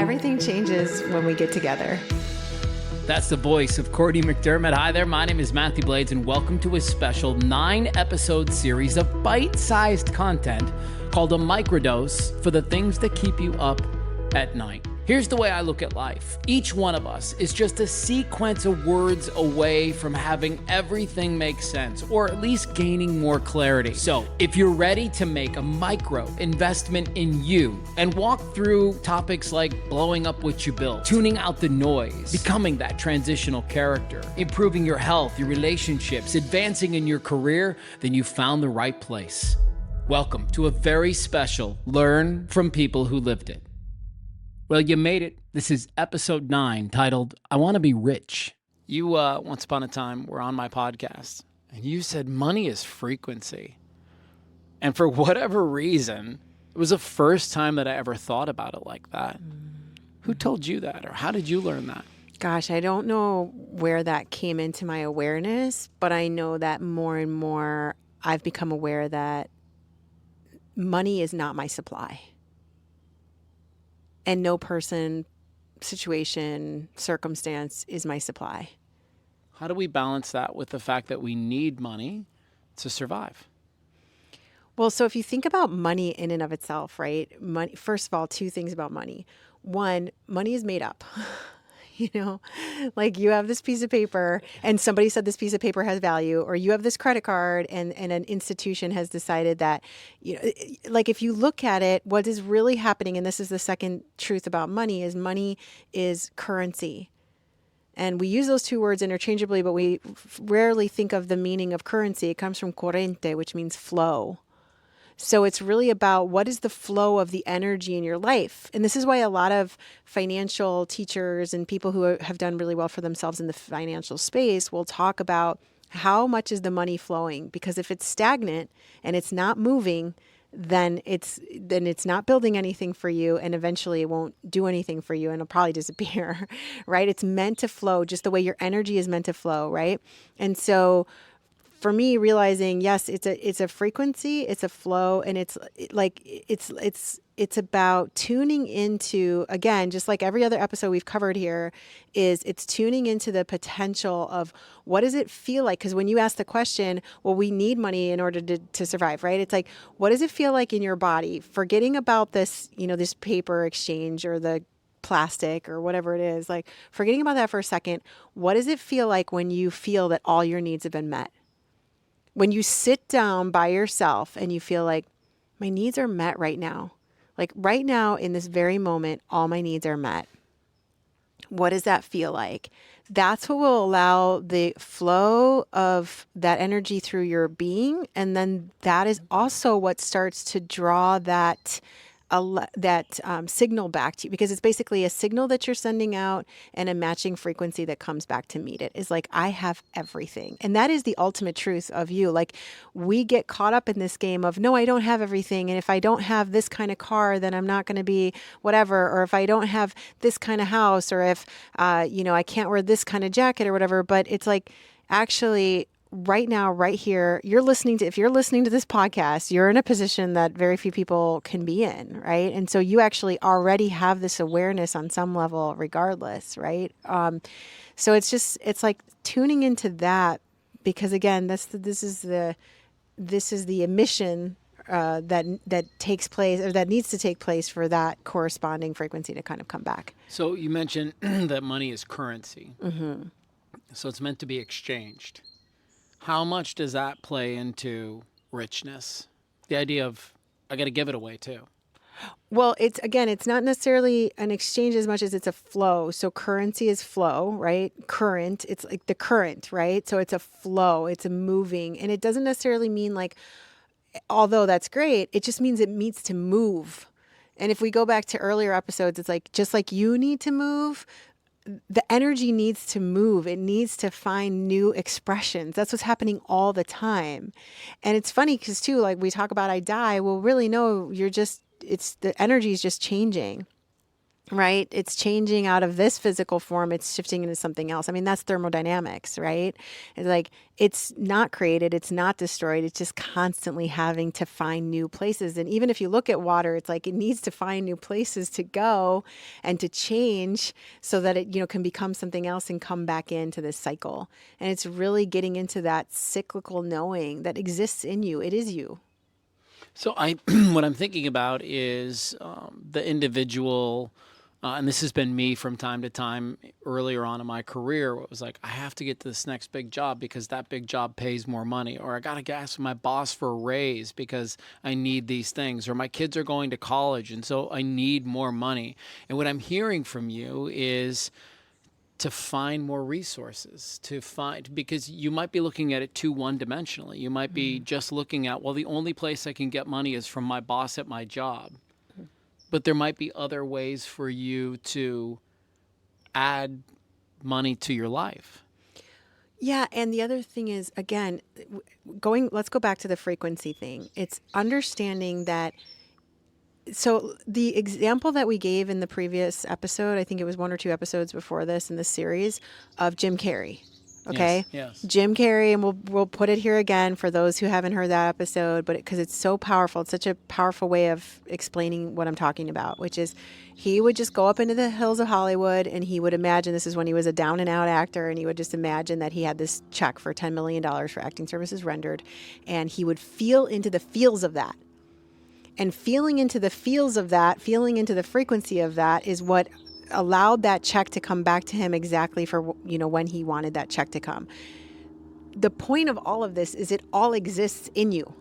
Everything changes when we get together. That's the voice of Cortney McDermott. Hi there, my name is Matthew Blades, and welcome to a special 9-episode series of bite-sized content called a microdose for the things that keep you up at night. Here's the way I look at life. Each one of us is just a sequence of words away from having everything make sense, or at least gaining more clarity. So if you're ready to make a micro investment in you and walk through topics like blowing up what you built, tuning out the noise, becoming that transitional character, improving your health, your relationships, advancing in your career, then you found the right place. Welcome to a very special Learn from People Who Lived It. Well, you made it. This is episode 9, titled, I Want to Be Rich. You, once upon a time, were on my podcast, and you said money is frequency. And for whatever reason, it was the first time that I ever thought about it like that. Who told you that, or how did you learn that? Gosh, I don't know where that came into my awareness, but I know that more and more I've become aware that money is not my supply. And no person, situation, circumstance is my supply. How do we balance that with the fact that we need money to survive? Well, so if you think about money in and of itself, right? Money, first of all, 2 things about money. 1, money is made up. Like you have this piece of paper and somebody said this piece of paper has value, or you have this credit card and an institution has decided that, like if you look at it, what is really happening, and this is the second truth about money is currency. And we use those 2 words interchangeably, but we rarely think of the meaning of currency. It comes from corrente, which means flow. So it's really about what is the flow of the energy in your life. And this is why a lot of financial teachers and people who have done really well for themselves in the financial space will talk about how much is the money flowing. Because if it's stagnant and it's not moving, then it's not building anything for you, and eventually it won't do anything for you and it'll probably disappear, right? It's meant to flow just the way your energy is meant to flow, right? And so for me, realizing, yes, it's a frequency, it's a flow, and it's about tuning into, again, just like every other episode we've covered here, it's tuning into the potential of what does it feel like? Because when you ask the question, well, we need money in order to survive, right? It's like, what does it feel like in your body? Forgetting about this, this paper exchange or the plastic or whatever it is, like forgetting about that for a second, what does it feel like when you feel that all your needs have been met? When you sit down by yourself and you feel like my needs are met right now, like right now in this very moment, all my needs are met. What does that feel like? That's what will allow the flow of that energy through your being. And then that is also what starts to draw that signal back to you, because it's basically a signal that you're sending out and a matching frequency that comes back to meet it. Is like, I have everything. And that is the ultimate truth of you. Like we get caught up in this game of, no, I don't have everything. And if I don't have this kind of car, then I'm not going to be whatever. Or if I don't have this kind of house, or if, I can't wear this kind of jacket or whatever. But it's like, actually, right now, right here, if you're listening to this podcast, you're in a position that very few people can be in, right? And so you actually already have this awareness on some level regardless, right? So it's like tuning into that, because again, this is the emission that takes place, or that needs to take place for that corresponding frequency to kind of come back. So you mentioned that money is currency. Mm-hmm. So it's meant to be exchanged. How much does that play into richness? The idea of, I got to give it away too. Well, it's not necessarily an exchange as much as it's a flow. So currency is flow, right? Current, it's like the current, right? So it's a flow, it's a moving. And it doesn't necessarily mean like, although that's great, it just means it needs to move. And if we go back to earlier episodes, it's like, just like you need to move, the energy needs to move. It needs to find new expressions. That's what's happening all the time. And it's funny because too, like we talk about I die, well, really no, the energy is just changing. right? It's changing out of this physical form, it's shifting into something else. I mean, that's thermodynamics, right? It's like it's not created, it's not destroyed, it's just constantly having to find new places. And even if you look at water, it's like it needs to find new places to go and to change so that it, can become something else and come back into this cycle. And it's really getting into that cyclical knowing that exists in you. It is you. So what I'm thinking about is the individual, and this has been me from time to time earlier on in my career. Where it was like, I have to get to this next big job because that big job pays more money, or I got to ask my boss for a raise because I need these things, or my kids are going to college and so I need more money. And what I'm hearing from you is to find more resources, because you might be looking at it too one-dimensionally. You might be just looking at, well, the only place I can get money is from my boss at my job. But there might be other ways for you to add money to your life. Yeah, and the other thing is, again, let's go back to the frequency thing. It's understanding that. So the example that we gave in the previous episode, I think it was 1 or 2 episodes before this in the series, of Jim Carrey. Okay. Yes. Jim Carrey, and we'll put it here again for those who haven't heard that episode, but because it's so powerful, it's such a powerful way of explaining what I'm talking about, which is he would just go up into the hills of Hollywood and he would imagine, this is when he was a down and out actor, and he would just imagine that he had this check for $10 million for acting services rendered, and he would feel into the feels of that. And feeling into the feels of that, feeling into the frequency of that is what allowed that check to come back to him exactly for, when he wanted that check to come. The point of all of this is it all exists in you.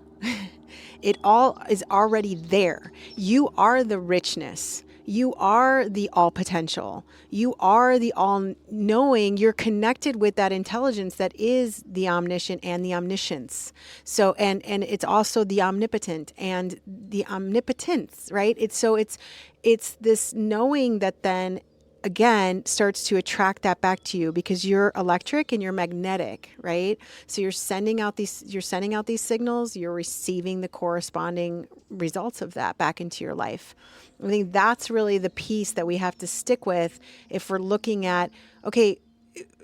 It all is already there. You are the richness. You are the all potential. You are the all knowing. You're connected with that intelligence that is the omniscient and the omniscience. So, and it's also the omnipotent and the omnipotence, right? It's this knowing that then again starts to attract that back to you, because you're electric and you're magnetic, right? So you're sending out these signals, you're receiving the corresponding results of that back into your life. I think that's really the piece that we have to stick with if we're looking at, okay,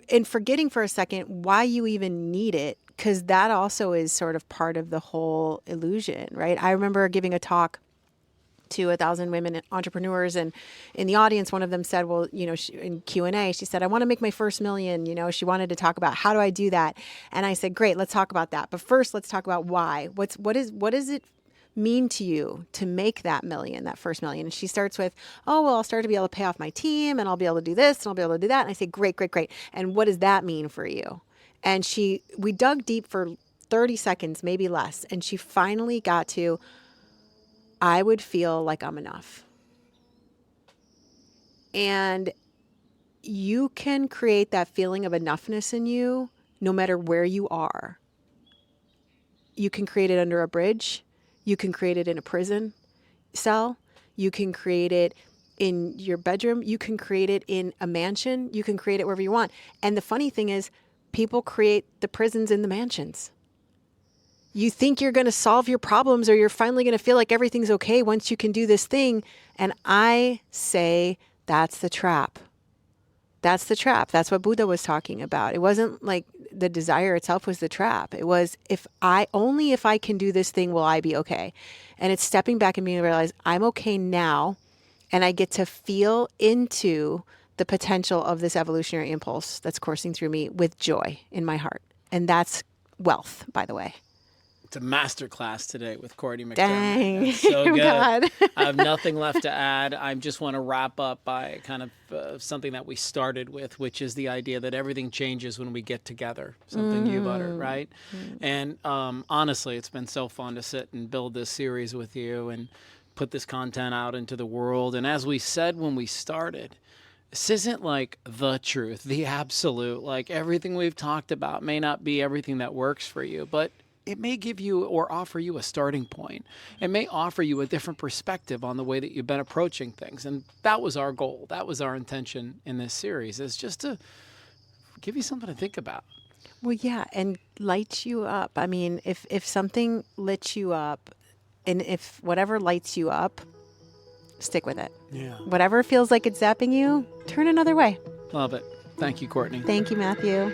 and forgetting for a second why you even need it, because that also is sort of part of the whole illusion, right? I remember giving a talk to 1,000 women entrepreneurs, and in the audience, one of them said, well, in Q&A, she said, I want to make my first million. She wanted to talk about, how do I do that? And I said, great, let's talk about that. But first, let's talk about why. What does it mean to you to make that first million? And she starts with, oh, well, I'll start to be able to pay off my team, and I'll be able to do this, and I'll be able to do that. And I say, great. And what does that mean for you? And we dug deep for 30 seconds, maybe less. And she finally got to, I would feel like I'm enough. And you can create that feeling of enoughness in you no matter where you are. You can create it under a bridge. You can create it in a prison cell. You can create it in your bedroom. You can create it in a mansion. You can create it wherever you want. And the funny thing is, people create the prisons in the mansions. You think you're going to solve your problems, or you're finally going to feel like everything's okay once you can do this thing. And I say that's the trap. That's the trap. That's what Buddha was talking about. It wasn't like the desire itself was the trap. It was, if I can do this thing, will I be okay? And it's stepping back and being able to realize I'm okay now, and I get to feel into the potential of this evolutionary impulse that's coursing through me with joy in my heart. And that's wealth, by the way. It's a masterclass today with Cortney McDermott. Dang. That's so good. God. I have nothing left to add. I just want to wrap up by kind of something that we started with, which is the idea that everything changes when we get together, something you've uttered, right? And honestly, it's been so fun to sit and build this series with you and put this content out into the world. And as we said when we started, this isn't like the truth, the absolute. Like, everything we've talked about may not be everything that works for you, but it may give you or offer you a starting point. It may offer you a different perspective on the way that you've been approaching things. And that was our goal. That was our intention in this series, is just to give you something to think about. Well, yeah, and lights you up. I mean, if something lit you up, and if whatever lights you up stick with it. Yeah. Whatever feels like it's zapping you, turn another way. Love it. Thank you, Cortney. Thank you, Matthew.